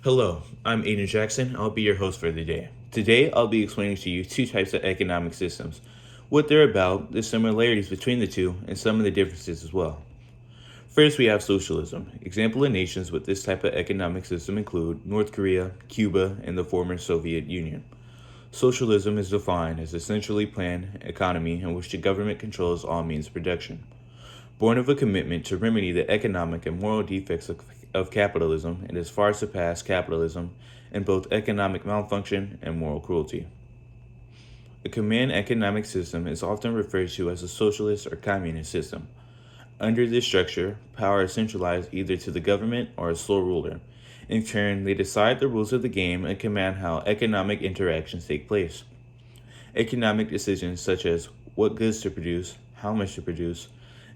Hello, I'm Aiden Jackson. I'll be your host for the day. Today, I'll be explaining to you two types of economic systems, what they're about, the similarities between the two, and some of the differences as well. First, we have socialism. Example of nations with this type of economic system include North Korea, Cuba, and the former Soviet Union. Socialism is defined as a centrally planned economy in which the government controls all means of production. Born of a commitment to remedy the economic and moral defects of capitalism, it has far surpassed capitalism in both economic malfunction and moral cruelty. A command economic system is often referred to as a socialist or communist system. Under this structure, power is centralized either to the government or a sole ruler. In turn, they decide the rules of the game and command how economic interactions take place. Economic decisions such as what goods to produce, how much to produce,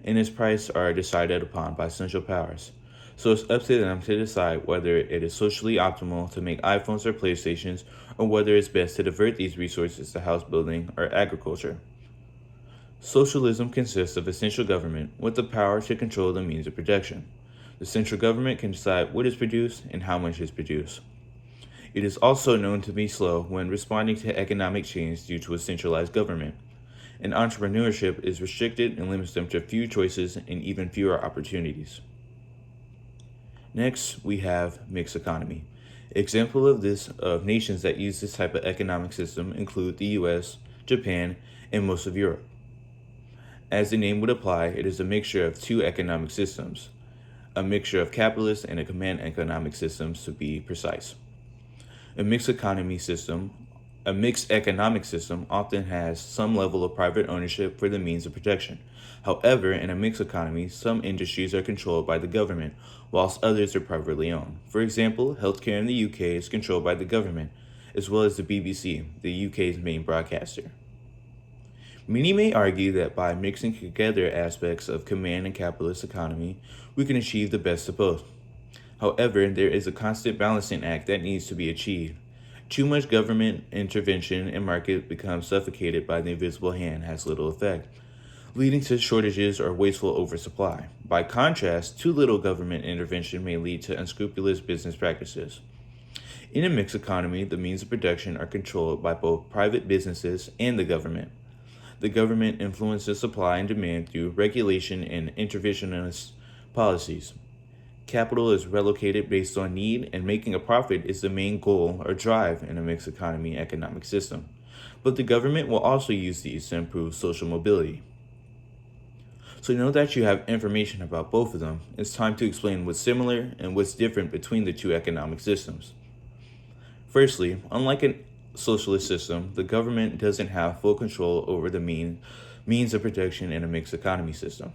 and its price are decided upon by central powers. So it's up to them to decide whether it is socially optimal to make iPhones or PlayStations, or whether it's best to divert these resources to house building or agriculture. Socialism consists of a central government with the power to control the means of production. The central government can decide what is produced and how much is produced. It is also known to be slow when responding to economic change due to a centralized government. And entrepreneurship is restricted and limits them to few choices and even fewer opportunities. Next, we have mixed economy. Examples of nations that use this type of economic system include the US, Japan, and most of Europe. As the name would imply, it is a mixture of two economic systems, a mixture of capitalist and a command economic systems to be precise. A mixed economic system often has some level of private ownership for the means of production. However, in a mixed economy, some industries are controlled by the government, whilst others are privately owned. For example, healthcare in the UK is controlled by the government, as well as the BBC, the UK's main broadcaster. Many may argue that by mixing together aspects of command and capitalist economy, we can achieve the best of both. However, there is a constant balancing act that needs to be achieved. Too much government intervention and market becomes suffocated by the invisible hand has little effect, leading to shortages or wasteful oversupply. By contrast, too little government intervention may lead to unscrupulous business practices. In a mixed economy, the means of production are controlled by both private businesses and the government. The government influences supply and demand through regulation and interventionist policies. Capital is relocated based on need, and making a profit is the main goal or drive in a mixed economy economic system. But the government will also use these to improve social mobility. So now that you have information about both of them, it's time to explain what's similar and what's different between the two economic systems. Firstly, unlike a socialist system, the government doesn't have full control over the means of production in a mixed economy system.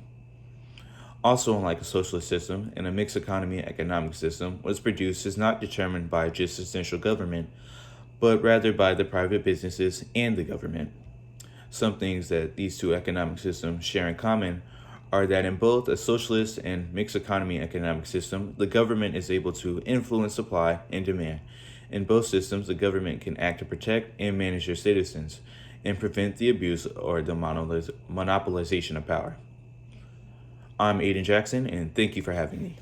Also, unlike a socialist system, in a mixed economy economic system, what's produced is not determined by just the central government, but rather by the private businesses and the government. Some things that these two economic systems share in common are that in both a socialist and mixed economy economic system, the government is able to influence supply and demand. In both systems, the government can act to protect and manage their citizens and prevent the abuse or the monopolization of power. I'm Aiden Jackson, and thank you for having me.